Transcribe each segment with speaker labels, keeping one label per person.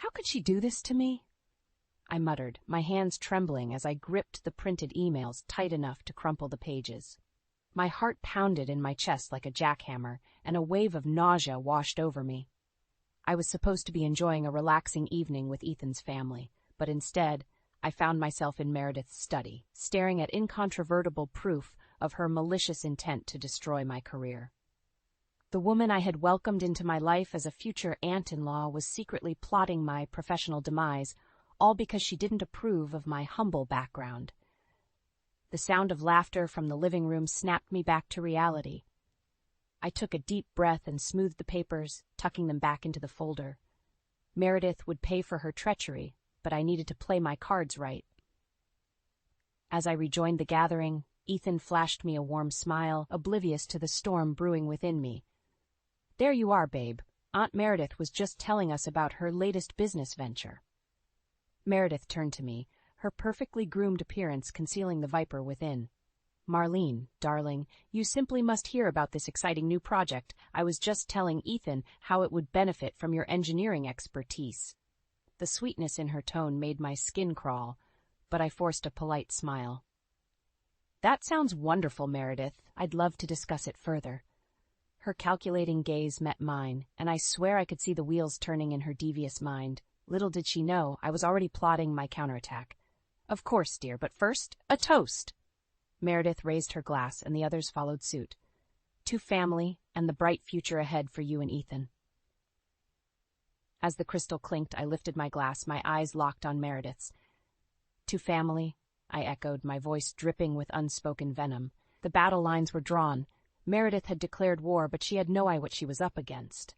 Speaker 1: How could she do this to me? I muttered, my hands trembling as I gripped the printed emails tight enough to crumple the pages. My heart pounded in my chest like a jackhammer, and a wave of nausea washed over me. I was supposed to be enjoying a relaxing evening with Ethan's family, but instead, I found myself in Meredith's study, staring at incontrovertible proof of her malicious intent to destroy my career. The woman I had welcomed into my life as a future aunt-in-law was secretly plotting my professional demise, all because she didn't approve of my humble background. The sound of laughter from the living room snapped me back to reality. I took a deep breath and smoothed the papers, tucking them back into the folder. Meredith would pay for her treachery, but I needed to play my cards right. As I rejoined the gathering, Ethan flashed me a warm smile, oblivious to the storm brewing within me. "There you are, babe. Aunt Meredith was just telling us about her latest business venture." Meredith turned to me, her perfectly groomed appearance concealing the viper within. "Marlene, darling, you simply must hear about this exciting new project. I was just telling Ethan how it would benefit from your engineering expertise." The sweetness in her tone made my skin crawl, but I forced a polite smile. "That sounds wonderful, Meredith. I'd love to discuss it further." Her calculating gaze met mine, and I swear I could see the wheels turning in her devious mind. Little did she know I was already plotting my counterattack. "Of course, dear, but first, a toast." Meredith raised her glass, and the others followed suit. "To family and the bright future ahead for you and Ethan." As the crystal clinked, I lifted my glass, my eyes locked on Meredith's. "To family," I echoed, my voice dripping with unspoken venom. The battle lines were drawn. Meredith had declared war, but she had no idea what she was up against.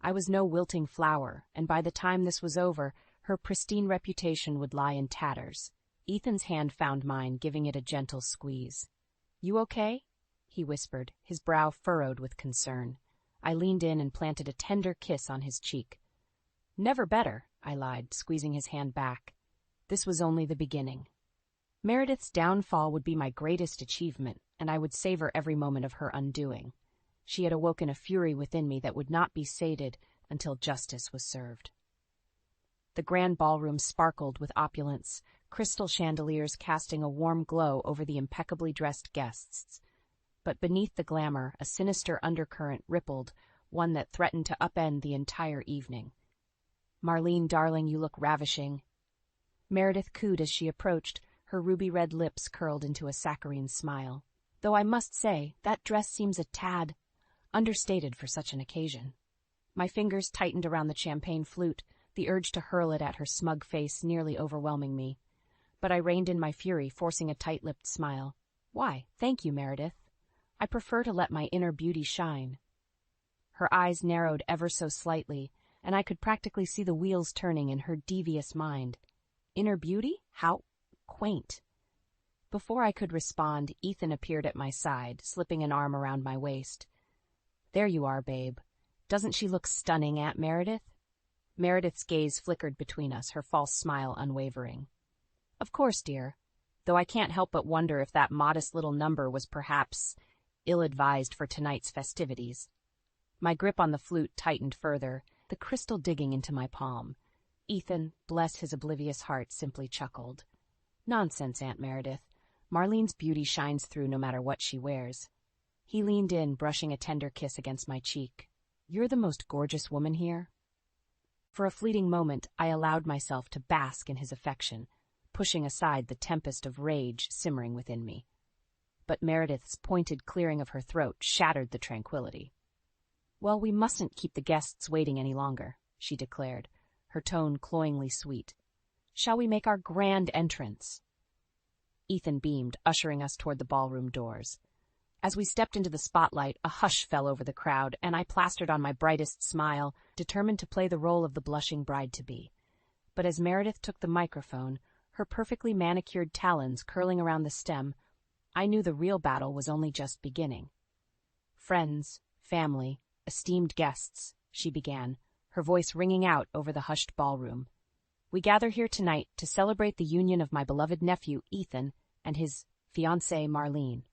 Speaker 1: I was no wilting flower, and by the time this was over, her pristine reputation would lie in tatters. Ethan's hand found mine, giving it a gentle squeeze. "You okay?" he whispered, his brow furrowed with concern. I leaned in and planted a tender kiss on his cheek. "Never better," I lied, squeezing his hand back. This was only the beginning. Meredith's downfall would be my greatest achievement, and I would savor every moment of her undoing. She had awoken a fury within me that would not be sated until justice was served. The grand ballroom sparkled with opulence, crystal chandeliers casting a warm glow over the impeccably dressed guests. But beneath the glamour, a sinister undercurrent rippled, one that threatened to upend the entire evening. "Marlene, darling, you look ravishing." Meredith cooed as she approached, her ruby-red lips curled into a saccharine smile. "Though I must say, that dress seems a tad understated for such an occasion." My fingers tightened around the champagne flute, the urge to hurl it at her smug face nearly overwhelming me. But I reined in my fury, forcing a tight-lipped smile. "Why, thank you, Meredith. I prefer to let my inner beauty shine." Her eyes narrowed ever so slightly, and I could practically see the wheels turning in her devious mind. Inner beauty? How quaint. Before I could respond, Ethan appeared at my side, slipping an arm around my waist. "There you are, babe. Doesn't she look stunning, Aunt Meredith?" Meredith's gaze flickered between us, her false smile unwavering. "Of course, dear, though I can't help but wonder if that modest little number was perhaps ill-advised for tonight's festivities." My grip on the flute tightened further, the crystal digging into my palm. Ethan, bless his oblivious heart, simply chuckled. "Nonsense, Aunt Meredith. Marlene's beauty shines through no matter what she wears." He leaned in, brushing a tender kiss against my cheek. "You're the most gorgeous woman here." For a fleeting moment, I allowed myself to bask in his affection, pushing aside the tempest of rage simmering within me. But Meredith's pointed clearing of her throat shattered the tranquility. "Well, we mustn't keep the guests waiting any longer," she declared, her tone cloyingly sweet. "Shall we make our grand entrance?" Ethan beamed, ushering us toward the ballroom doors. As we stepped into the spotlight, a hush fell over the crowd, and I plastered on my brightest smile, determined to play the role of the blushing bride-to-be. But as Meredith took the microphone, her perfectly manicured talons curling around the stem, I knew the real battle was only just beginning. "Friends, family, esteemed guests," she began, her voice ringing out over the hushed ballroom. "We gather here tonight to celebrate the union of my beloved nephew, Ethan, and his fiancée, Marlene."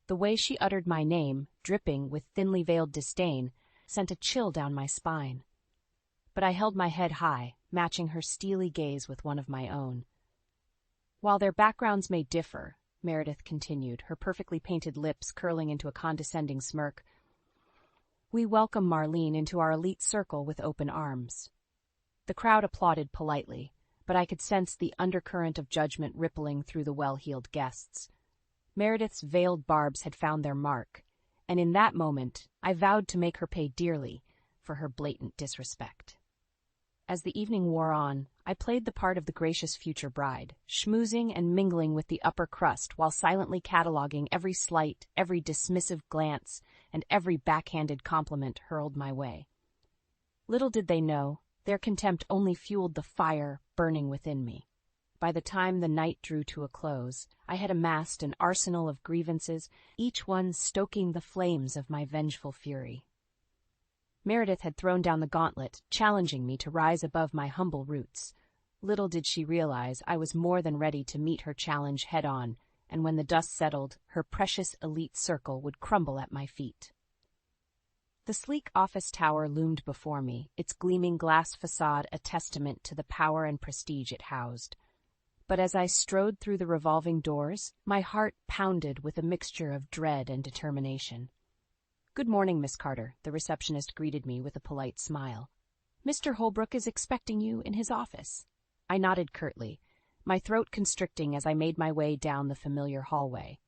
Speaker 1: The way she uttered my name, dripping with thinly veiled disdain, sent a chill down my spine. But I held my head high, matching her steely gaze with one of my own. "While their backgrounds may differ," Meredith continued, her perfectly painted lips curling into a condescending smirk, "we welcome Marlene into our elite circle with open arms." The crowd applauded politely, but I could sense the undercurrent of judgment rippling through the well-heeled guests. Meredith's veiled barbs had found their mark, and in that moment I vowed to make her pay dearly for her blatant disrespect. As the evening wore on, I played the part of the gracious future bride, schmoozing and mingling with the upper crust while silently cataloging every slight, every dismissive glance, and every backhanded compliment hurled my way. Little did they know, their contempt only fueled the fire burning within me. By the time the night drew to a close, I had amassed an arsenal of grievances, each one stoking the flames of my vengeful fury. Meredith had thrown down the gauntlet, challenging me to rise above my humble roots. Little did she realize I was more than ready to meet her challenge head-on, and when the dust settled, her precious elite circle would crumble at my feet. The sleek office tower loomed before me, its gleaming glass facade a testament to the power and prestige it housed. But as I strode through the revolving doors, my heart pounded with a mixture of dread and determination. "Good morning, Miss Carter," the receptionist greeted me with a polite smile. "Mr. Holbrook is expecting you in his office." I nodded curtly, my throat constricting as I made my way down the familiar hallway.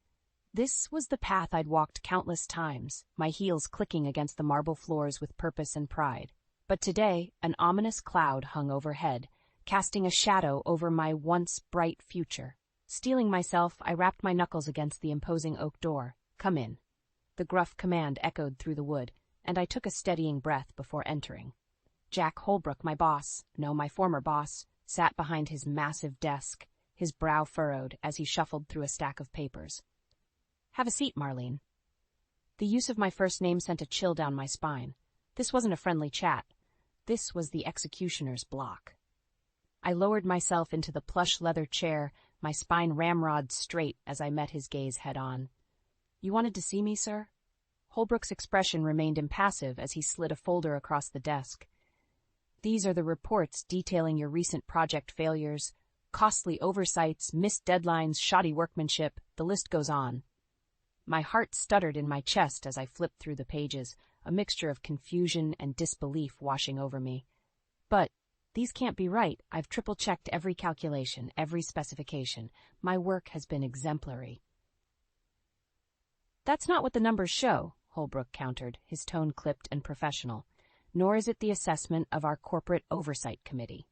Speaker 1: This was the path I'd walked countless times, my heels clicking against the marble floors with purpose and pride. But today, an ominous cloud hung overhead, casting a shadow over my once bright future. Steeling myself, I rapped my knuckles against the imposing oak door. "Come in." The gruff command echoed through the wood, and I took a steadying breath before entering. Jack Holbrook, my former boss, sat behind his massive desk, his brow furrowed as he shuffled through a stack of papers. "Have a seat, Marlene." The use of my first name sent a chill down my spine. This wasn't a friendly chat. This was the executioner's block. I lowered myself into the plush leather chair, my spine ramrod straight as I met his gaze head-on. "You wanted to see me, sir?" Holbrook's expression remained impassive as he slid a folder across the desk. "These are the reports detailing your recent project failures, costly oversights, missed deadlines, shoddy workmanship, the list goes on." My heart stuttered in my chest as I flipped through the pages, a mixture of confusion and disbelief washing over me. "But these can't be right. I've triple-checked every calculation, every specification. My work has been exemplary." "That's not what the numbers show," Holbrook countered, his tone clipped and professional. "Nor is it the assessment of our Corporate Oversight Committee."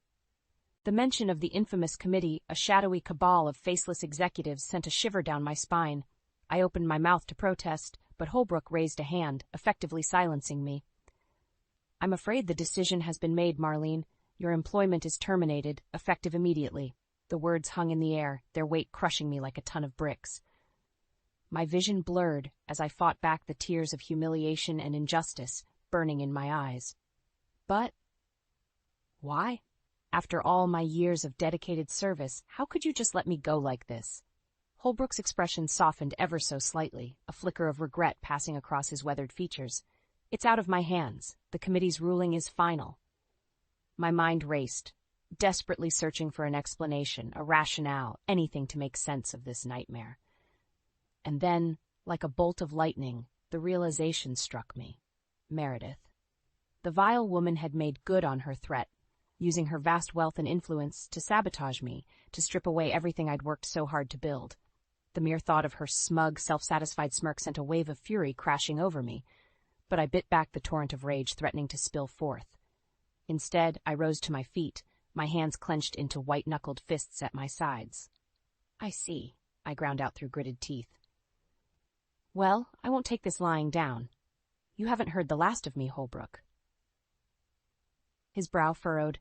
Speaker 1: The mention of the infamous committee, a shadowy cabal of faceless executives, sent a shiver down my spine. I opened my mouth to protest, but Holbrook raised a hand, effectively silencing me. "I'm afraid the decision has been made, Marlene. Your employment is terminated, effective immediately." The words hung in the air, their weight crushing me like a ton of bricks. My vision blurred as I fought back the tears of humiliation and injustice burning in my eyes. But why? After all my years of dedicated service, how could you just let me go like this? Holbrook's expression softened ever so slightly, a flicker of regret passing across his weathered features. "It's out of my hands. The committee's ruling is final." My mind raced, desperately searching for an explanation, a rationale, anything to make sense of this nightmare. And then, like a bolt of lightning, the realization struck me. Meredith. The vile woman had made good on her threat, using her vast wealth and influence to sabotage me, to strip away everything I'd worked so hard to build. The mere thought of her smug, self-satisfied smirk sent a wave of fury crashing over me, but I bit back the torrent of rage threatening to spill forth. Instead, I rose to my feet, my hands clenched into white-knuckled fists at my sides. "I see," I ground out through gritted teeth. "Well, I won't take this lying down. You haven't heard the last of me, Holbrook." His brow furrowed,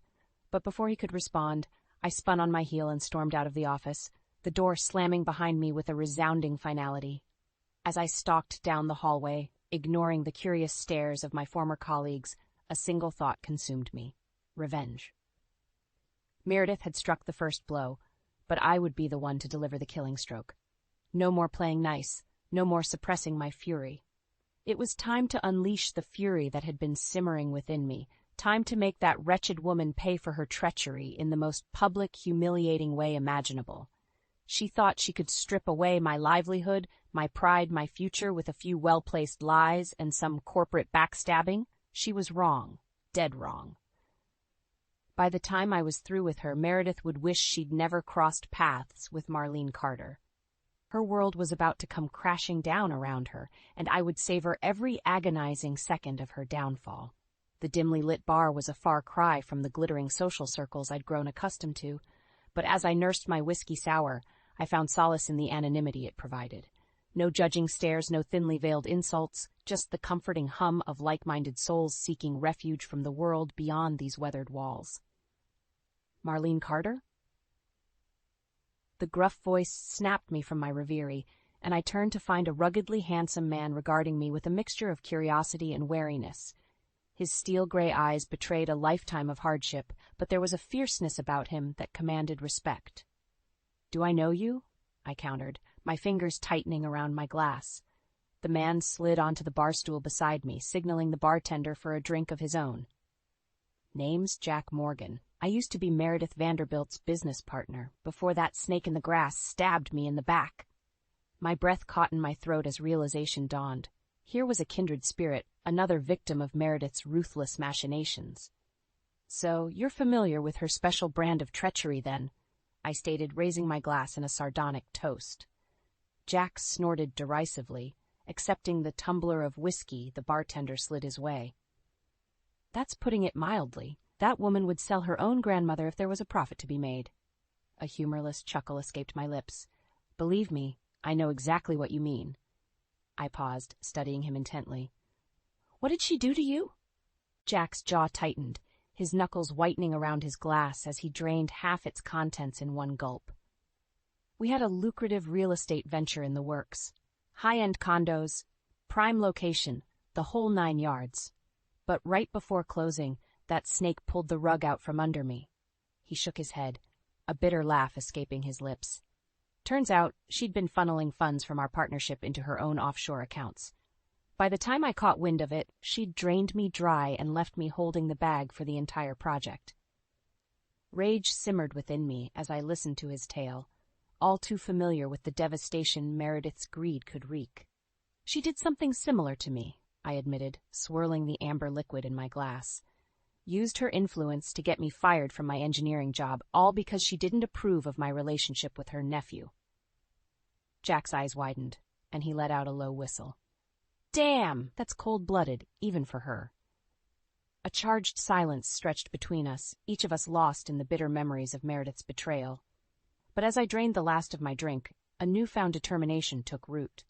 Speaker 1: but before he could respond, I spun on my heel and stormed out of the office, the door slamming behind me with a resounding finality. As I stalked down the hallway, ignoring the curious stares of my former colleagues, a single thought consumed me: revenge. Meredith had struck the first blow, but I would be the one to deliver the killing stroke. No more playing nice, no more suppressing my fury. It was time to unleash the fury that had been simmering within me, Time to make that wretched woman pay for her treachery in the most public, humiliating way imaginable. She thought she could strip away my livelihood, my pride, my future with a few well-placed lies and some corporate backstabbing. She was wrong, dead wrong. By the time I was through with her, Meredith would wish she'd never crossed paths with Marlene Carter. Her world was about to come crashing down around her, and I would savor every agonizing second of her downfall. The dimly lit bar was a far cry from the glittering social circles I'd grown accustomed to, but as I nursed my whiskey sour, I found solace in the anonymity it provided. No judging stares, no thinly veiled insults, just the comforting hum of like-minded souls seeking refuge from the world beyond these weathered walls. Marlene Carter? The gruff voice snapped me from my reverie, and I turned to find a ruggedly handsome man regarding me with a mixture of curiosity and wariness. His steel-gray eyes betrayed a lifetime of hardship, but there was a fierceness about him that commanded respect. "Do I know you?" I countered, my fingers tightening around my glass. The man slid onto the bar stool beside me, signaling the bartender for a drink of his own. "Name's Jack Morgan. I used to be Meredith Vanderbilt's business partner, before that snake in the grass stabbed me in the back." My breath caught in my throat as realization dawned. Here was a kindred spirit, another victim of Meredith's ruthless machinations. "So you're familiar with her special brand of treachery, then?" I stated, raising my glass in a sardonic toast. Jack snorted derisively, accepting the tumbler of whiskey the bartender slid his way. "That's putting it mildly. That woman would sell her own grandmother if there was a profit to be made." A humorless chuckle escaped my lips. "Believe me, I know exactly what you mean." I paused, studying him intently. "What did she do to you?" Jack's jaw tightened, his knuckles whitening around his glass as he drained half its contents in one gulp. "We had a lucrative real estate venture in the works. High-end condos, prime location, the whole 9 yards. But right before closing, that snake pulled the rug out from under me." He shook his head, a bitter laugh escaping his lips. "Turns out she'd been funneling funds from our partnership into her own offshore accounts. By the time I caught wind of it, she'd drained me dry and left me holding the bag for the entire project." Rage simmered within me as I listened to his tale, all too familiar with the devastation Meredith's greed could wreak. "She did something similar to me," I admitted, swirling the amber liquid in my glass. "Used her influence to get me fired from my engineering job, all because she didn't approve of my relationship with her nephew." Jack's eyes widened, and he let out a low whistle. "Damn, that's cold-blooded, even for her." A charged silence stretched between us, each of us lost in the bitter memories of Meredith's betrayal. But as I drained the last of my drink, a newfound determination took root.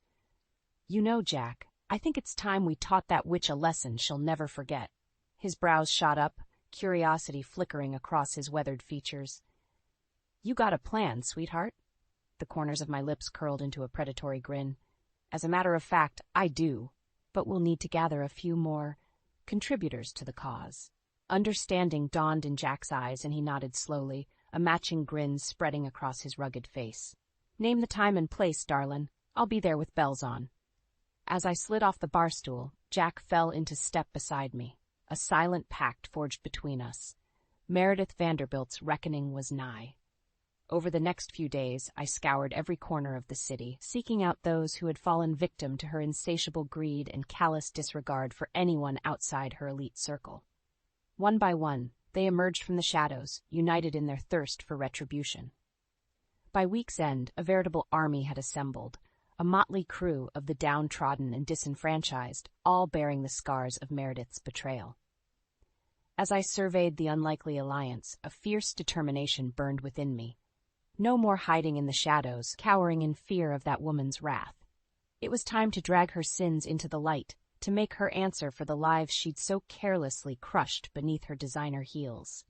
Speaker 1: "You know, Jack, I think it's time we taught that witch a lesson she'll never forget." His brows shot up, curiosity flickering across his weathered features. "You got a plan, sweetheart?" The corners of my lips curled into a predatory grin. "As a matter of fact, I do, but we'll need to gather a few more contributors to the cause." Understanding dawned in Jack's eyes, and he nodded slowly, a matching grin spreading across his rugged face. "Name the time and place, darlin'. I'll be there with bells on." As I slid off the bar stool, Jack fell into step beside me. A silent pact forged between us. Meredith Vanderbilt's reckoning was nigh. Over the next few days, I scoured every corner of the city, seeking out those who had fallen victim to her insatiable greed and callous disregard for anyone outside her elite circle. One by one, they emerged from the shadows, united in their thirst for retribution. By week's end, a veritable army had assembled, a motley crew of the downtrodden and disenfranchised, all bearing the scars of Meredith's betrayal. As I surveyed the unlikely alliance, a fierce determination burned within me. No more hiding in the shadows, cowering in fear of that woman's wrath. It was time to drag her sins into the light, to make her answer for the lives she'd so carelessly crushed beneath her designer heels.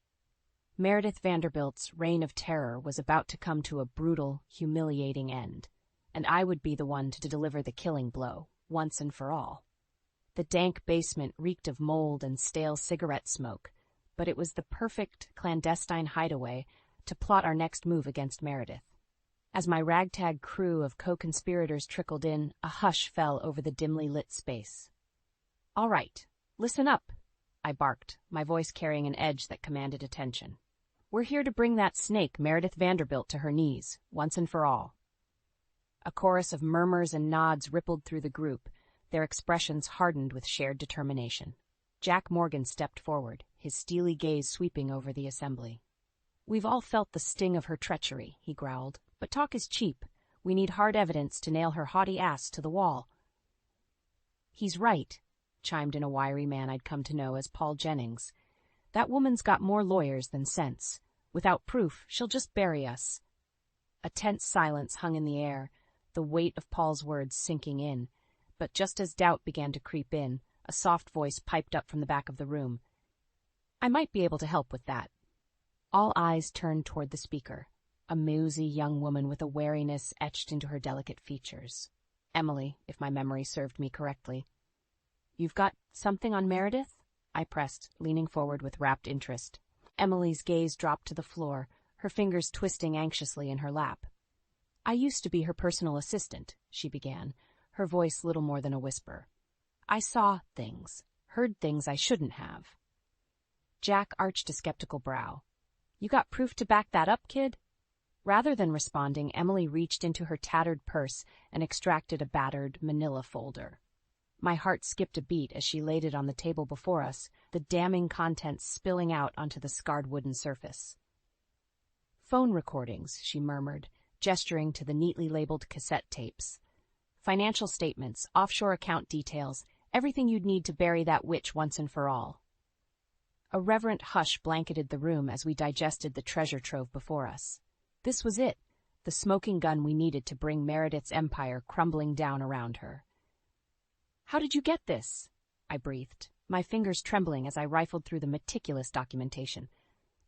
Speaker 1: Meredith Vanderbilt's reign of terror was about to come to a brutal, humiliating end, and I would be the one to deliver the killing blow, once and for all. The dank basement reeked of mold and stale cigarette smoke, but it was the perfect clandestine hideaway to plot our next move against Meredith. As my ragtag crew of co-conspirators trickled in, a hush fell over the dimly lit space. "All right, listen up," I barked, my voice carrying an edge that commanded attention. "We're here to bring that snake, Meredith Vanderbilt, to her knees, once and for all." A chorus of murmurs and nods rippled through the group, their expressions hardened with shared determination. Jack Morgan stepped forward, his steely gaze sweeping over the assembly. "We've all felt the sting of her treachery," he growled, "but talk is cheap. We need hard evidence to nail her haughty ass to the wall." "He's right," chimed in a wiry man I'd come to know as Paul Jennings. "That woman's got more lawyers than sense. Without proof, she'll just bury us." A tense silence hung in the air, the weight of Paul's words sinking in. But just as doubt began to creep in, a soft voice piped up from the back of the room. "I might be able to help with that." All eyes turned toward the speaker, a mousy young woman with a wariness etched into her delicate features. Emily, if my memory served me correctly. "You've got something on Meredith?" I pressed, leaning forward with rapt interest. Emily's gaze dropped to the floor, her fingers twisting anxiously in her lap. "I used to be her personal assistant," she began, her voice little more than a whisper. "I saw things, heard things I shouldn't have." Jack arched a skeptical brow. "You got proof to back that up, kid?" Rather than responding, Emily reached into her tattered purse and extracted a battered manila folder. My heart skipped a beat as she laid it on the table before us, the damning contents spilling out onto the scarred wooden surface. "Phone recordings," she murmured, gesturing to the neatly labeled cassette tapes. "Financial statements, offshore account details, everything you'd need to bury that witch once and for all." A reverent hush blanketed the room as we digested the treasure trove before us. This was it, the smoking gun we needed to bring Meredith's empire crumbling down around her. "How did you get this?" I breathed, my fingers trembling as I rifled through the meticulous documentation.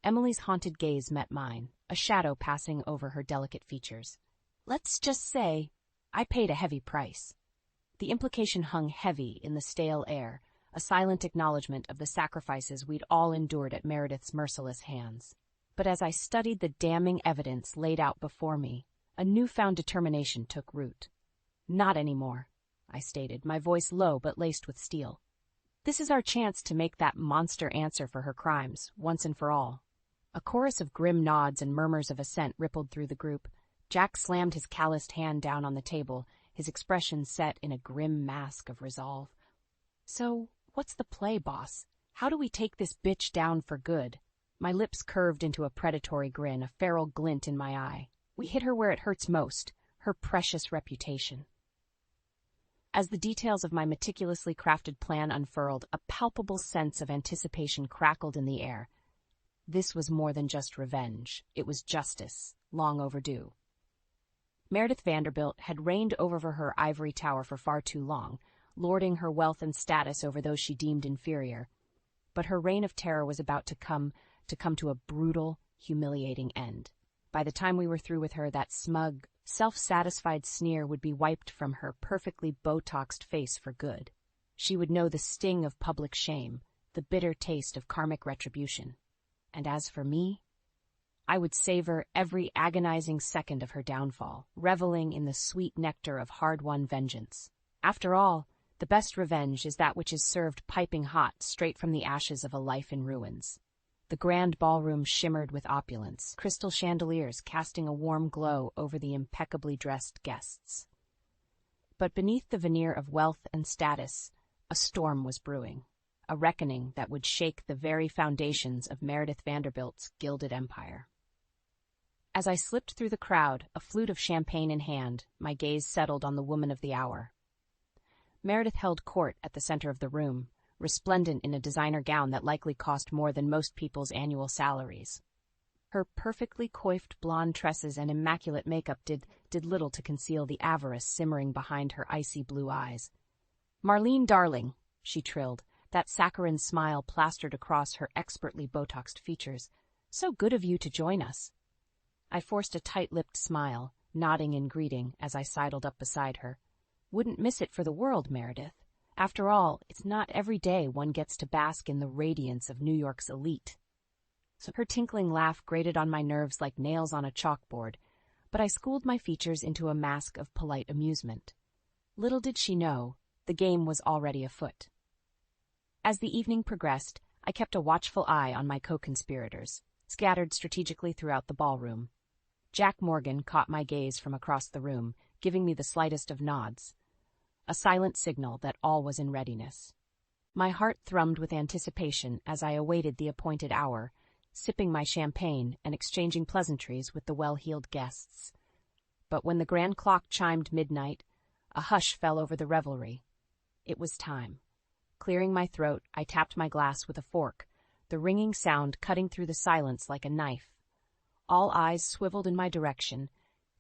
Speaker 1: Emily's haunted gaze met mine, a shadow passing over her delicate features. "Let's just say, I paid a heavy price." The implication hung heavy in the stale air, a silent acknowledgement of the sacrifices we'd all endured at Meredith's merciless hands. But as I studied the damning evidence laid out before me, a newfound determination took root. "Not anymore," I stated, my voice low but laced with steel. "This is our chance to make that monster answer for her crimes, once and for all." A chorus of grim nods and murmurs of assent rippled through the group. Jack slammed his calloused hand down on the table, his expression set in a grim mask of resolve. "So, what's the play, boss? How do we take this bitch down for good?" My lips curved into a predatory grin, a feral glint in my eye. "We hit her where it hurts most, her precious reputation." As the details of my meticulously crafted plan unfurled, a palpable sense of anticipation crackled in the air. This was more than just revenge. It was justice, long overdue. Meredith Vanderbilt had reigned over her ivory tower for far too long, lording her wealth and status over those she deemed inferior. But her reign of terror was about to come to a brutal, humiliating end. By the time we were through with her, that smug, self-satisfied sneer would be wiped from her perfectly Botoxed face for good. She would know the sting of public shame, the bitter taste of karmic retribution. And as for me, I would savor every agonizing second of her downfall, reveling in the sweet nectar of hard-won vengeance. After all, the best revenge is that which is served piping hot straight from the ashes of a life in ruins. The grand ballroom shimmered with opulence, crystal chandeliers casting a warm glow over the impeccably dressed guests. But beneath the veneer of wealth and status, a storm was brewing, a reckoning that would shake the very foundations of Meredith Vanderbilt's gilded empire. As I slipped through the crowd, a flute of champagne in hand, my gaze settled on the woman of the hour. Meredith held court at the center of the room, resplendent in a designer gown that likely cost more than most people's annual salaries. Her perfectly coiffed blonde tresses and immaculate makeup did little to conceal the avarice simmering behind her icy blue eyes. "Marlene, darling," she trilled, that saccharine smile plastered across her expertly Botoxed features. "So good of you to join us." I forced a tight-lipped smile, nodding in greeting as I sidled up beside her. "Wouldn't miss it for the world, Meredith. After all, it's not every day one gets to bask in the radiance of New York's elite." So her tinkling laugh grated on my nerves like nails on a chalkboard, but I schooled my features into a mask of polite amusement. Little did she know, the game was already afoot. As the evening progressed, I kept a watchful eye on my co-conspirators, scattered strategically throughout the ballroom. Jack Morgan caught my gaze from across the room, giving me the slightest of nods, a silent signal that all was in readiness. My heart thrummed with anticipation as I awaited the appointed hour, sipping my champagne and exchanging pleasantries with the well-heeled guests. But when the grand clock chimed midnight, a hush fell over the revelry. It was time. Clearing my throat, I tapped my glass with a fork, the ringing sound cutting through the silence like a knife. All eyes swiveled in my direction,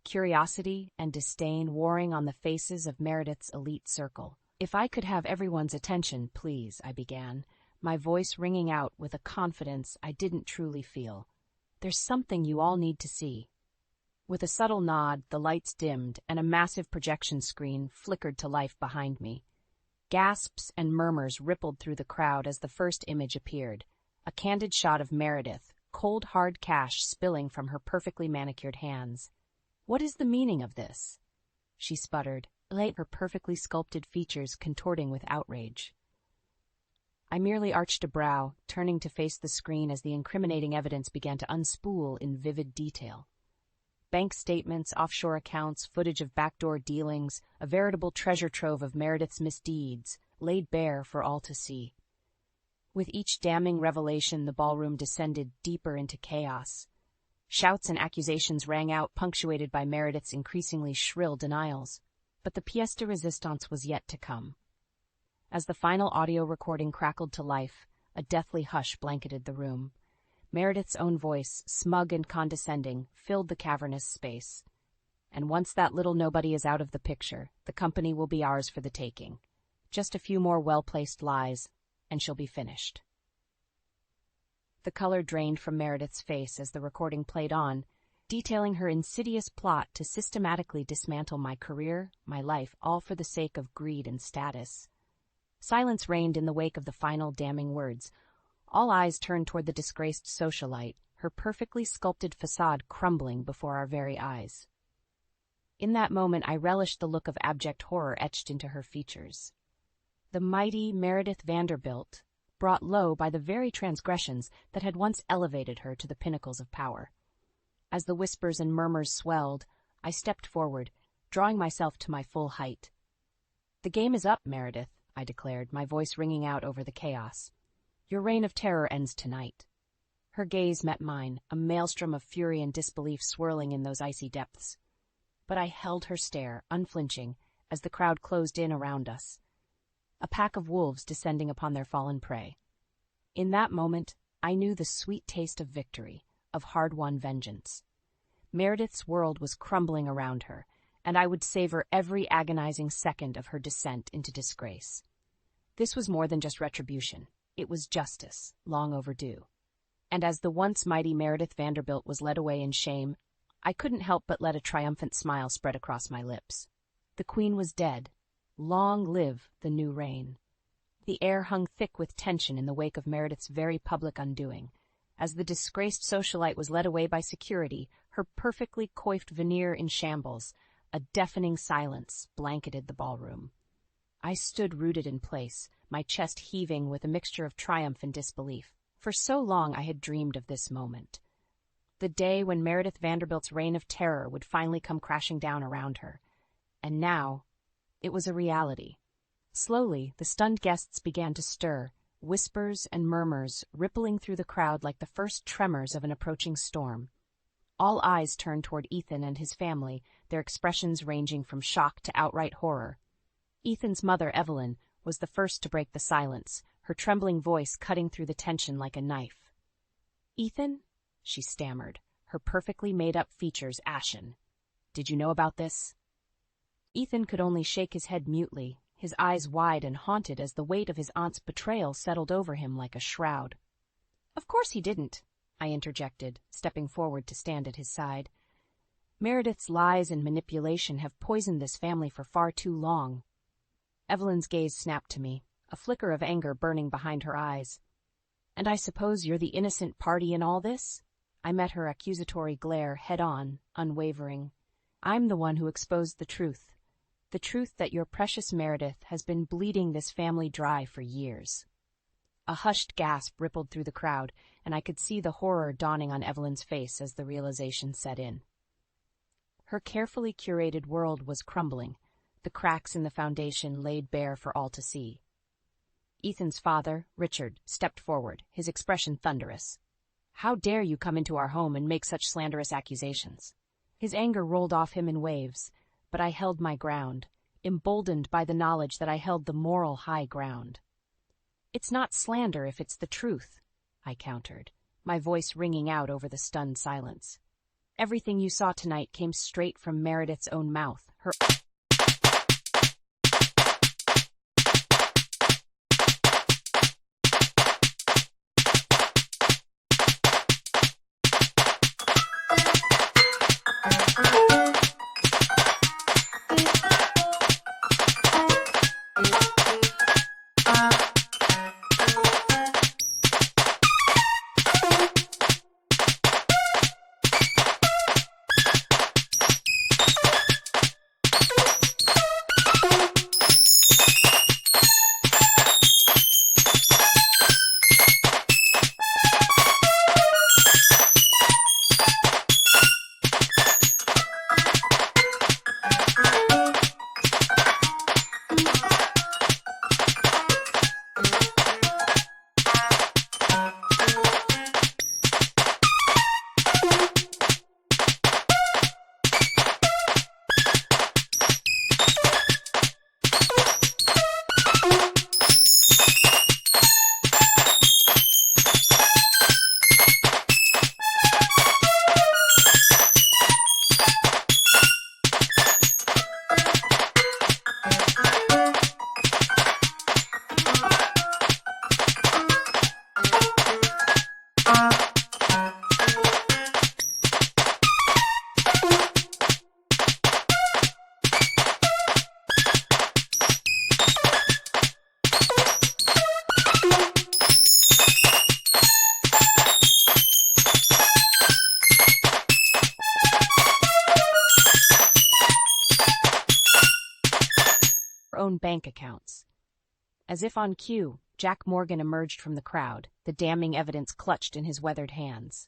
Speaker 1: curiosity and disdain warring on the faces of Meredith's elite circle. "If I could have everyone's attention, please," I began, my voice ringing out with a confidence I didn't truly feel. "There's something you all need to see." With a subtle nod, the lights dimmed and a massive projection screen flickered to life behind me. Gasps and murmurs rippled through the crowd as the first image appeared, a candid shot of Meredith, cold hard cash spilling from her perfectly manicured hands. "What is the meaning of this?" she sputtered, her perfectly sculpted features contorting with outrage. I merely arched a brow, turning to face the screen as the incriminating evidence began to unspool in vivid detail. Bank statements, offshore accounts, footage of backdoor dealings, a veritable treasure trove of Meredith's misdeeds, laid bare for all to see. With each damning revelation, the ballroom descended deeper into chaos. Shouts and accusations rang out, punctuated by Meredith's increasingly shrill denials. But the pièce de résistance was yet to come. As the final audio recording crackled to life, a deathly hush blanketed the room. Meredith's own voice, smug and condescending, filled the cavernous space. "And once that little nobody is out of the picture, the company will be ours for the taking. Just a few more well-placed lies, and she'll be finished." The color drained from Meredith's face as the recording played on, detailing her insidious plot to systematically dismantle my career, my life, all for the sake of greed and status. Silence reigned in the wake of the final damning words. All eyes turned toward the disgraced socialite, her perfectly sculpted facade crumbling before our very eyes. In that moment, I relished the look of abject horror etched into her features. The mighty Meredith Vanderbilt, brought low by the very transgressions that had once elevated her to the pinnacles of power. As the whispers and murmurs swelled, I stepped forward, drawing myself to my full height. "The game is up, Meredith," I declared, my voice ringing out over the chaos. "Your reign of terror ends tonight." Her gaze met mine, a maelstrom of fury and disbelief swirling in those icy depths. But I held her stare, unflinching, as the crowd closed in around us. A pack of wolves descending upon their fallen prey. In that moment, I knew the sweet taste of victory, of hard-won vengeance. Meredith's world was crumbling around her, and I would savor every agonizing second of her descent into disgrace. This was more than just retribution. It was justice, long overdue. And as the once mighty Meredith Vanderbilt was led away in shame, I couldn't help but let a triumphant smile spread across my lips. The Queen was dead. Long live the new reign. The air hung thick with tension in the wake of Meredith's very public undoing. As the disgraced socialite was led away by security, her perfectly coiffed veneer in shambles, a deafening silence blanketed the ballroom. I stood rooted in place, my chest heaving with a mixture of triumph and disbelief. For so long I had dreamed of this moment. The day when Meredith Vanderbilt's reign of terror would finally come crashing down around her. And now, it was a reality. Slowly, the stunned guests began to stir, whispers and murmurs rippling through the crowd like the first tremors of an approaching storm. All eyes turned toward Ethan and his family, their expressions ranging from shock to outright horror. Ethan's mother, Evelyn, was the first to break the silence, her trembling voice cutting through the tension like a knife. "Ethan," she stammered, her perfectly made-up features ashen. "Did you know about this?" Ethan could only shake his head mutely, his eyes wide and haunted as the weight of his aunt's betrayal settled over him like a shroud. "Of course he didn't," I interjected, stepping forward to stand at his side. "Meredith's lies and manipulation have poisoned this family for far too long." Evelyn's gaze snapped to me, a flicker of anger burning behind her eyes. "And I suppose you're the innocent party in all this?" I met her accusatory glare head-on, unwavering. "I'm the one who exposed the truth that your precious Meredith has been bleeding this family dry for years." A hushed gasp rippled through the crowd, and I could see the horror dawning on Evelyn's face as the realization set in. Her carefully curated world was crumbling, the cracks in the foundation laid bare for all to see. Ethan's father, Richard, stepped forward, his expression thunderous. "How dare you come into our home and make such slanderous accusations?" His anger rolled off him in waves, but I held my ground, emboldened by the knowledge that I held the moral high ground. "It's not slander if it's the truth," I countered, my voice ringing out over the stunned silence. "Everything you saw tonight came straight from Meredith's own mouth. Her own bank accounts. As if on cue, Jack Morgan emerged from the crowd, the damning evidence clutched in his weathered hands.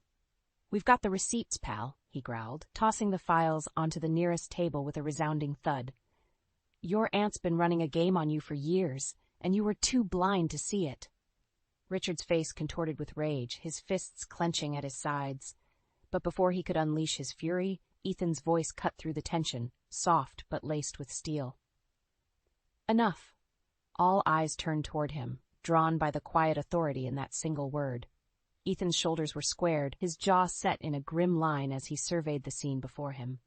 Speaker 1: "We've got the receipts, pal," he growled, tossing the files onto the nearest table with a resounding thud. "Your aunt's been running a game on you for years, and you were too blind to see it." Richard's face contorted with rage, his fists clenching at his sides. But before he could unleash his fury, Ethan's voice cut through the tension, soft but laced with steel. "Enough." All eyes turned toward him, drawn by the quiet authority in that single word. Ethan's shoulders were squared, his jaw set in a grim line as he surveyed the scene before him.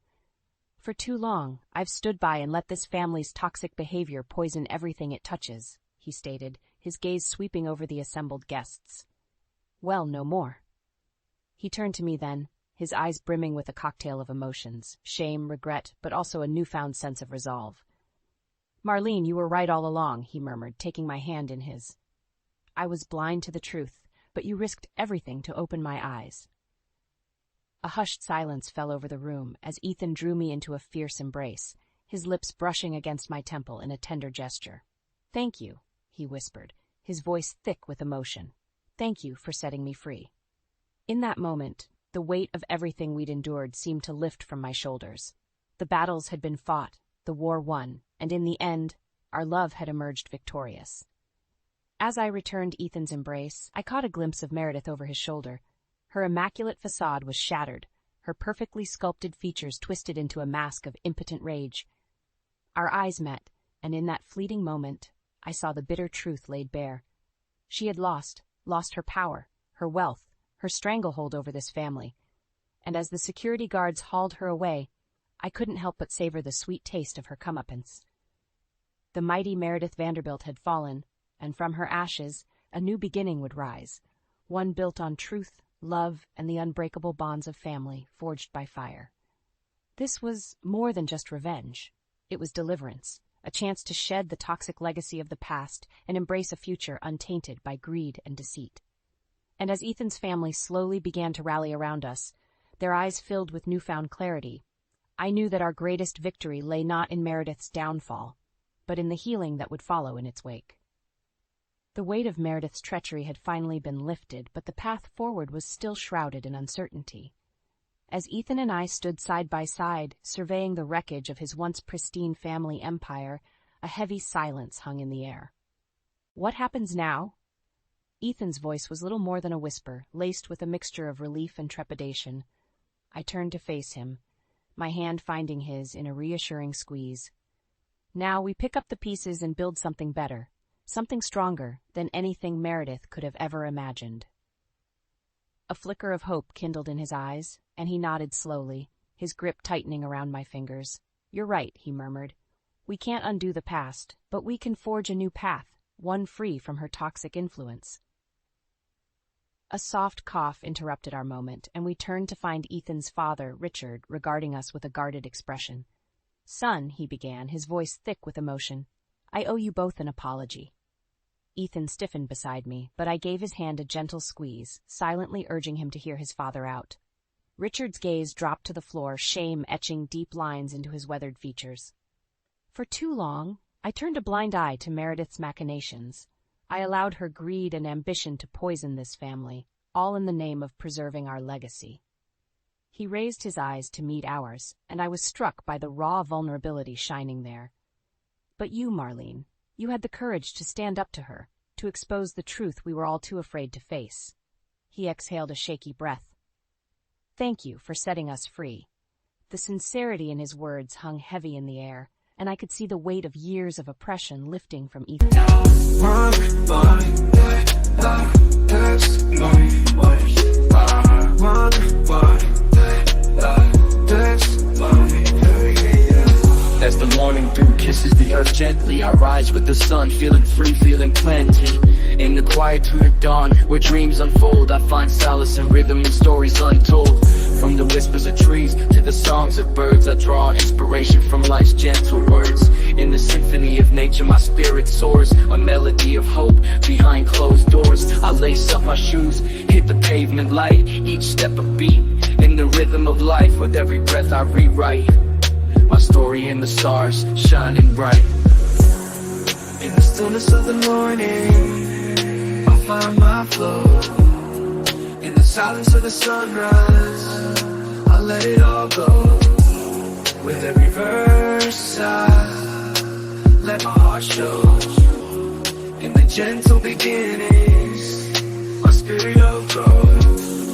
Speaker 1: "For too long, I've stood by and let this family's toxic behavior poison everything it touches," he stated, his gaze sweeping over the assembled guests. "Well, no more." He turned to me then, his eyes brimming with a cocktail of emotions, shame, regret, but also a newfound sense of resolve. "Marlene, you were right all along," he murmured, taking my hand in his. "I was blind to the truth, but you risked everything to open my eyes." A hushed silence fell over the room as Ethan drew me into a fierce embrace, his lips brushing against my temple in a tender gesture. "Thank you," he whispered, his voice thick with emotion. "Thank you for setting me free." In that moment, the weight of everything we'd endured seemed to lift from my shoulders. The battles had been fought, the war won, and in the end, our love had emerged victorious. As I returned Ethan's embrace, I caught a glimpse of Meredith over his shoulder. Her immaculate facade was shattered, her perfectly sculpted features twisted into a mask of impotent rage. Our eyes met, and in that fleeting moment, I saw the bitter truth laid bare. She had lost her power, her wealth, her stranglehold over this family. And as the security guards hauled her away, I couldn't help but savor the sweet taste of her comeuppance. The mighty Meredith Vanderbilt had fallen, and from her ashes, a new beginning would rise, one built on truth, love, and the unbreakable bonds of family forged by fire. This was more than just revenge. It was deliverance, a chance to shed the toxic legacy of the past and embrace a future untainted by greed and deceit. And as Ethan's family slowly began to rally around us, their eyes filled with newfound clarity, I knew that our greatest victory lay not in Meredith's downfall, but in the healing that would follow in its wake. The weight of Meredith's treachery had finally been lifted, but the path forward was still shrouded in uncertainty. As Ethan and I stood side by side, surveying the wreckage of his once pristine family empire, a heavy silence hung in the air. "What happens now?" Ethan's voice was little more than a whisper, laced with a mixture of relief and trepidation. I turned to face him, my hand finding his in a reassuring squeeze. "Now we pick up the pieces and build something better, something stronger than anything Meredith could have ever imagined." A flicker of hope kindled in his eyes, and he nodded slowly, his grip tightening around my fingers. "You're right," he murmured. "We can't undo the past, but we can forge a new path, one free from her toxic influence." A soft cough interrupted our moment, and we turned to find Ethan's father, Richard, regarding us with a guarded expression. "Son," he began, his voice thick with emotion, "I owe you both an apology." Ethan stiffened beside me, but I gave his hand a gentle squeeze, silently urging him to hear his father out. Richard's gaze dropped to the floor, shame etching deep lines into his weathered features. For too long, I turned a blind eye to Meredith's machinations. I allowed her greed and ambition to poison this family, all in the name of preserving our legacy. He raised his eyes to meet ours, and I was struck by the raw vulnerability shining there. "But you, Marlene, you had the courage to stand up to her, to expose the truth we were all too afraid to face." He exhaled a shaky breath. "Thank you for setting us free." The sincerity in his words hung heavy in the air, and I could see the weight of years of oppression lifting from Ethan.
Speaker 2: As the morning dew kisses the earth gently, I rise with the sun, feeling free, feeling plenty. In the quietude of dawn, where dreams unfold, I find solace in rhythm and stories untold. From the whispers of trees to the songs of birds, I draw inspiration from life's gentle words. In the symphony of nature, my spirit soars, a melody of hope behind closed doors. I lace up my shoes, hit the pavement light, each step a beat. In the rhythm of life, with every breath I rewrite my story in the stars, shining bright. In the stillness of the morning, I find my flow. In the silence of the sunrise, I let it all go. With every verse I let my heart show. In the gentle beginnings, my spirit will grow.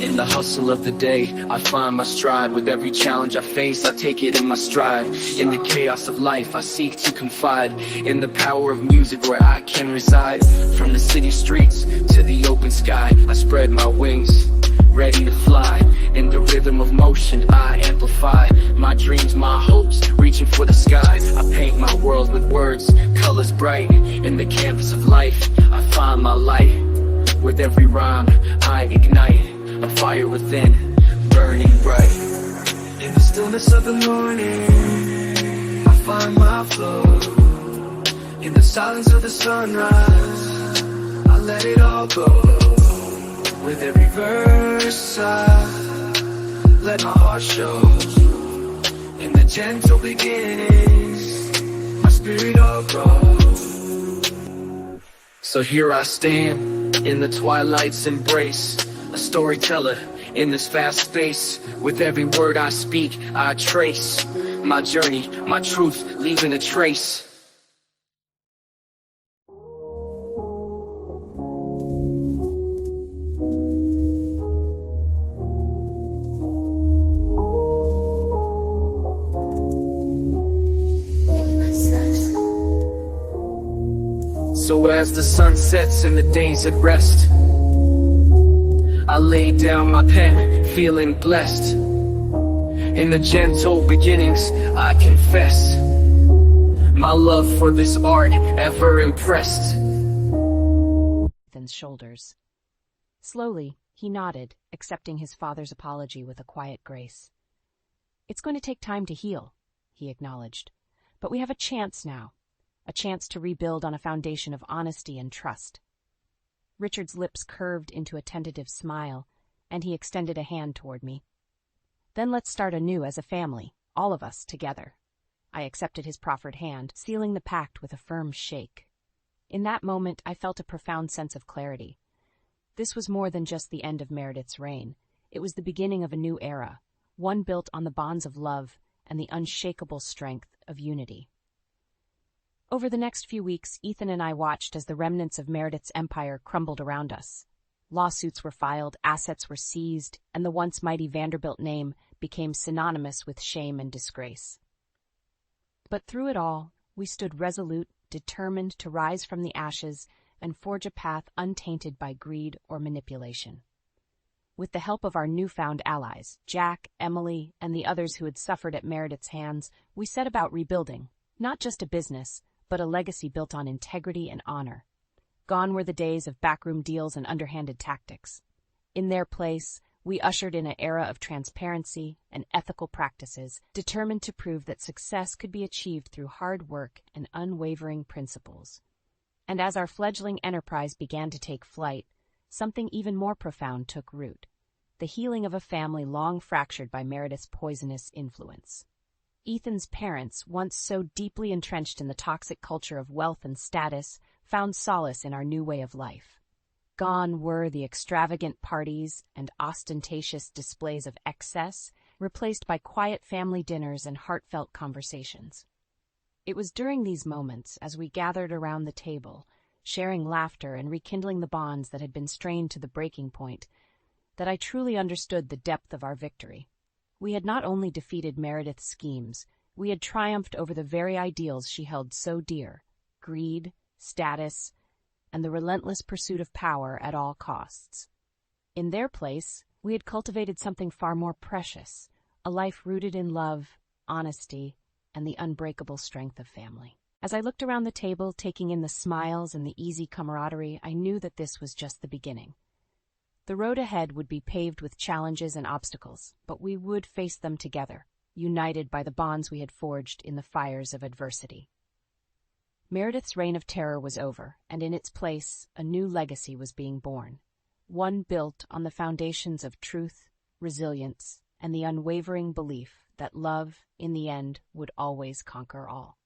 Speaker 2: In the hustle of the day, I find my stride. With every challenge I face, I take it in my stride. In the chaos of life, I seek to confide in the power of music where I can reside. From the city streets to the open sky, I spread my wings, ready to fly. In the rhythm of motion, I amplify my dreams, my hopes, reaching for the sky. I paint my world with words, colors bright. In the canvas of life, I find my light. With every rhyme, I ignite a fire within, burning bright. In the stillness of the morning, I find my flow. In the silence of the sunrise, I let it all go. With every verse I let my heart show. In the gentle beginnings, my spirit all grows. So here I stand, in the twilight's embrace, a storyteller in this vast space. With every word I speak, I trace my journey, my truth, leaving a trace. So as the sun sets and the day's at rest, I lay down my pen, feeling blessed. In the gentle beginnings, I confess my love for this art, ever impressed.
Speaker 1: Ethan's shoulders. Slowly, he nodded, accepting his father's apology with a quiet grace. "It's going to take time to heal," he acknowledged, "but we have a chance now, a chance to rebuild on a foundation of honesty and trust." Richard's lips curved into a tentative smile, and he extended a hand toward me. "Then let's start anew as a family, all of us together." I accepted his proffered hand, sealing the pact with a firm shake. In that moment, I felt a profound sense of clarity. This was more than just the end of Meredith's reign. It was the beginning of a new era, one built on the bonds of love and the unshakable strength of unity. Over the next few weeks, Ethan and I watched as the remnants of Meredith's empire crumbled around us. Lawsuits were filed, assets were seized, and the once mighty Vanderbilt name became synonymous with shame and disgrace. But through it all, we stood resolute, determined to rise from the ashes and forge a path untainted by greed or manipulation. With the help of our newfound allies, Jack, Emily, and the others who had suffered at Meredith's hands, we set about rebuilding, not just a business, but a legacy built on integrity and honor. Gone were the days of backroom deals and underhanded tactics. In their place, we ushered in an era of transparency and ethical practices, determined to prove that success could be achieved through hard work and unwavering principles. And as our fledgling enterprise began to take flight, something even more profound took root: the healing of a family long fractured by Meredith's poisonous influence. Ethan's parents, once so deeply entrenched in the toxic culture of wealth and status, found solace in our new way of life. Gone were the extravagant parties and ostentatious displays of excess, replaced by quiet family dinners and heartfelt conversations. It was during these moments, as we gathered around the table, sharing laughter and rekindling the bonds that had been strained to the breaking point, that I truly understood the depth of our victory. We had not only defeated Meredith's schemes, we had triumphed over the very ideals she held so dear: greed, status, and the relentless pursuit of power at all costs. In their place, we had cultivated something far more precious: a life rooted in love, honesty, and the unbreakable strength of family. As I looked around the table, taking in the smiles and the easy camaraderie, I knew that this was just the beginning. The road ahead would be paved with challenges and obstacles, but we would face them together, united by the bonds we had forged in the fires of adversity. Meredith's reign of terror was over, and in its place, a new legacy was being born, one built on the foundations of truth, resilience, and the unwavering belief that love, in the end, would always conquer all.